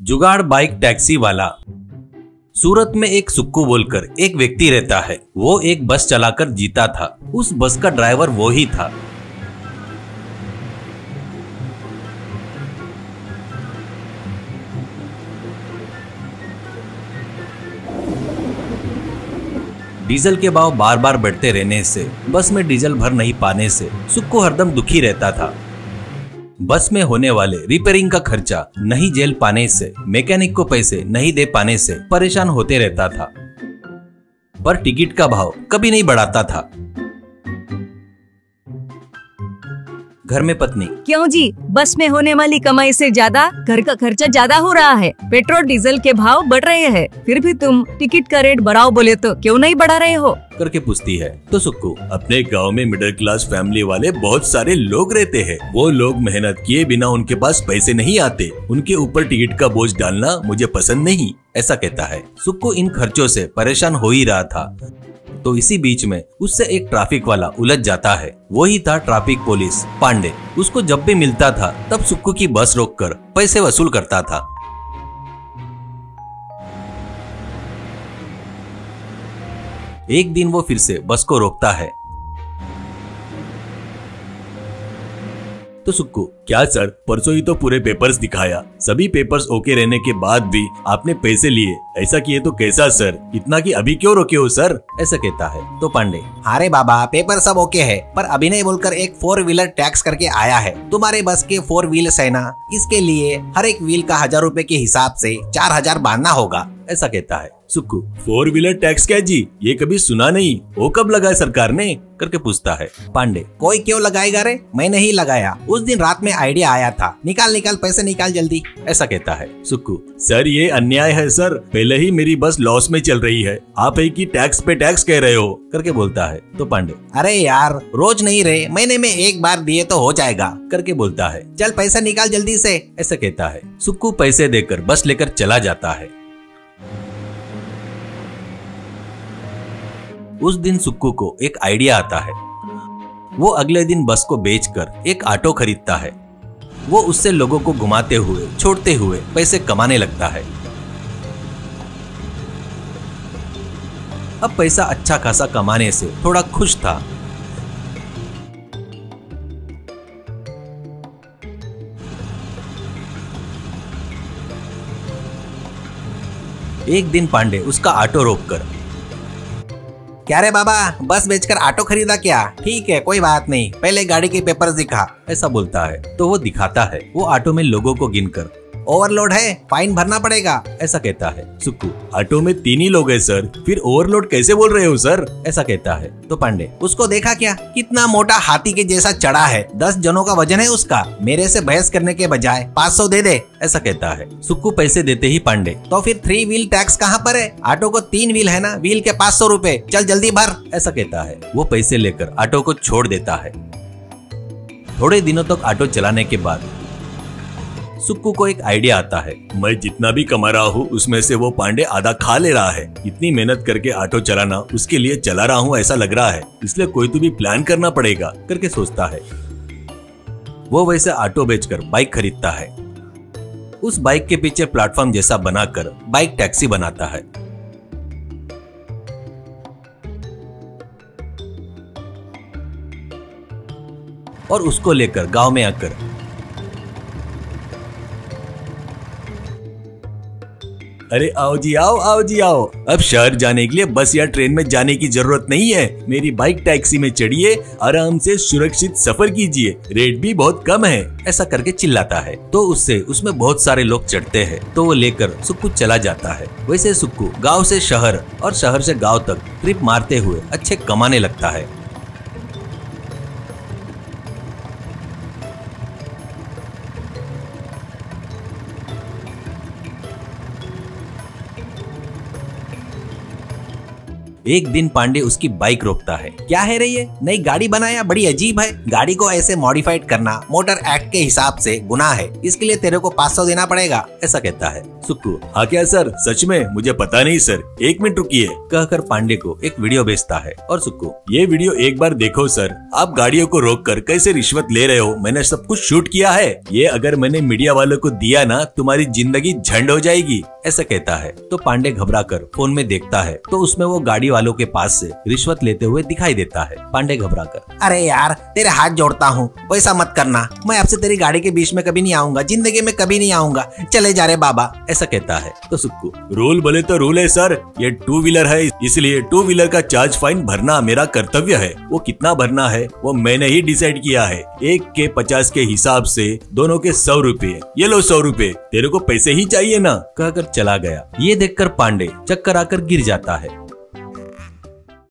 जुगाड़ bike taxi वाला। सूरत में एक सुक्कू बोलकर एक व्यक्ति रहता है। वो एक बस चलाकर जीता था। उस बस का ड्राइवर वो ही था। डीजल के भाव बार बार बढ़ते रहने से, बस में डीजल भर नहीं पाने से सुक्कू हरदम दुखी रहता था। बस में होने वाले रिपेयरिंग का खर्चा नहीं झेल पाने से, मैकेनिक को पैसे नहीं दे पाने से परेशान होते रहता था। पर टिकट का भाव कभी नहीं बढ़ाता था। घर में पत्नी: क्यों जी, बस में होने वाली कमाई से ज्यादा घर का खर्चा ज्यादा हो रहा है। पेट्रोल डीजल के भाव बढ़ रहे हैं, फिर भी तुम टिकट का रेट बढ़ाओ बोले तो क्यों नहीं बढ़ा रहे हो करके पूछती है। तो सुक्कू: अपने गांव में मिडिल क्लास फैमिली वाले बहुत सारे लोग रहते हैं। वो लोग मेहनत किए बिना उनके पास पैसे नहीं आते। उनके ऊपर टिकट का बोझ डालना मुझे पसंद नहीं, ऐसा कहता है। सुक्कू इन खर्चों से परेशान हो ही रहा था। तो इसी बीच में उससे एक ट्रैफिक वाला उलझ जाता है। वही था ट्रैफिक पुलिस पांडे। उसको जब भी मिलता था तब सुक्कू की बस रोककर पैसे वसूल करता था। एक दिन वो फिर से बस को रोकता है। तो सुक्कू: क्या सर, परसों ही तो पूरे पेपर्स दिखाया। सभी पेपर्स ओके रहने के बाद भी आपने पैसे लिए। ऐसा किए तो कैसा सर? इतना कि अभी क्यों रोके हो सर? ऐसा कहता है। तो पांडे: अरे बाबा, पेपर सब ओके है, पर अभिनय बोलकर एक 4 व्हीलर टैक्स करके आया है। तुम्हारे बस के 4 व्हील्स है ना, इसके लिए हर एक व्हील का 1000 रुपए के हिसाब से 4000 बांधना होगा, ऐसा कहता है। सुक्कू: 4 व्हीलर टैक्स क्या जी? ये कभी सुना नहीं। वो कब लगाया सरकार ने? करके पूछता है। पांडे: कोई क्यों लगाएगा रे, मैंने ही लगाया। उस दिन रात में आइडिया आया था। निकाल निकाल पैसे निकाल जल्दी, ऐसा कहता है। सुक्कू: सर ये अन्याय है सर, पहले ही मेरी बस लॉस में चल रही है, आप एक ही टैक्स पे टैक्स कह रहे हो, करके बोलता है। तो पांडे: अरे यार, रोज नहीं रे, महीने में एक बार दिए तो हो जाएगा, करके बोलता है। चल पैसा निकाल जल्दी से, ऐसा कहता है। सुक्कू पैसे देकर बस लेकर चला जाता है। उस दिन सुक्कू को एक आइडिया आता है। वो अगले दिन बस को बेचकर एक ऑटो खरीदता है। वो उससे लोगों को घुमाते हुए छोड़ते हुए पैसे कमाने लगता है। अब पैसा अच्छा खासा कमाने से थोड़ा खुश था। एक दिन पांडे उसका ऑटो रोककर: क्या रे बाबा, बस बेचकर ऑटो खरीदा क्या? ठीक है, कोई बात नहीं, पहले गाड़ी के पेपर्स दिखा, ऐसा बोलता है। तो वो दिखाता है। वो ऑटो में लोगों को गिनकर: ओवरलोड है, फाइन भरना पड़ेगा, ऐसा कहता है। सुक्कू: ऑटो में 3 ही लोग हैं सर, फिर ओवरलोड कैसे बोल रहे हो सर? ऐसा कहता है। तो पांडे: उसको देखा क्या, कितना मोटा हाथी के जैसा चढ़ा है, 10 जनों का वजन है उसका। मेरे से बहस करने के बजाय 500 दे दे, ऐसा कहता है। सुक्कू पैसे देते ही पांडे: तो फिर 3 व्हील टैक्स कहाँ पर है? ऑटो को 3 व्हील है ना, व्हील के 500 रुपए, चल जल्दी भर, ऐसा कहता है। वो पैसे लेकर ऑटो को छोड़ देता है। थोड़े दिनों तक ऑटो चलाने के बाद सुक्कू को एक आइडिया आता है। मैं जितना भी कमा रहा हूँ उसमें से वो पांडे आधा खा ले रहा है। इतनी मेहनत करके ऑटो चलाना उसके लिए चला रहा हूँ ऐसा लग रहा है, इसलिए कोई तो भी प्लान करना पड़ेगा, करके सोचता है। वो वैसे ऑटो बेचकर बाइक खरीदता है। उस बाइक के पीछे प्लेटफॉर्म जैसा बनाकर बाइक टैक्सी बनाता है। और उसको लेकर गांव में आकर: अरे आओ जी आओ, आओ जी आओ, अब शहर जाने के लिए बस या ट्रेन में जाने की जरूरत नहीं है। मेरी बाइक टैक्सी में चढ़िए, आराम से सुरक्षित सफर कीजिए, रेट भी बहुत कम है, ऐसा करके चिल्लाता है। तो उससे उसमें बहुत सारे लोग चढ़ते हैं। तो वो लेकर सुक्कू चला जाता है। वैसे सुक्कू गांव से शहर और शहर से गांव तक ट्रिप मारते हुए अच्छे कमाने लगता है। एक दिन पांडे उसकी बाइक रोकता है। क्या है रे ये नई गाड़ी बनाया, बड़ी अजीब है। गाड़ी को ऐसे मॉडिफाइड करना मोटर एक्ट के हिसाब से गुनाह है, इसके लिए तेरे को 500 देना पड़ेगा, ऐसा कहता है। सुक्कू, हाँ क्या सर, सच में मुझे पता नहीं सर, 1 मिनट रुकिए, कहकर पांडे को एक वीडियो भेजता है। और सुक्कू, ये वीडियो एक बार देखो सर, आप गाड़ियों को रोककर कैसे रिश्वत ले रहे हो, मैंने सब कुछ शूट किया है। ये अगर मैंने मीडिया वालों को दिया ना, तुम्हारी जिंदगी झंड हो जाएगी, ऐसा कहता है। तो पांडे घबराकर फोन में देखता है तो उसमें वो गाड़ी वालों के पास से रिश्वत लेते हुए दिखाई देता है। पांडे घबराकर, अरे यार तेरे हाथ जोड़ता हूँ, वैसा मत करना, मैं आपसे तेरी गाड़ी के बीच में कभी नहीं आऊंगा, जिंदगी में कभी नहीं आऊंगा, चले जा रे बाबा, ऐसा कहता है। तो सुक्कू, रूल बोले तो रूल है सर, ये 2 व्हीलर है, इसलिए 2 व्हीलर का चार्ज फाइन भरना मेरा कर्तव्य है। वो कितना भरना है वो मैंने ही डिसाइड किया है, एक के 50 के हिसाब से दोनों के 100 रुपए, ये लो 100 रुपए, तेरे को पैसे ही चाहिए ना, कहकर चला गया। ये देखकर पांडे चक्कर आकर गिर जाता है।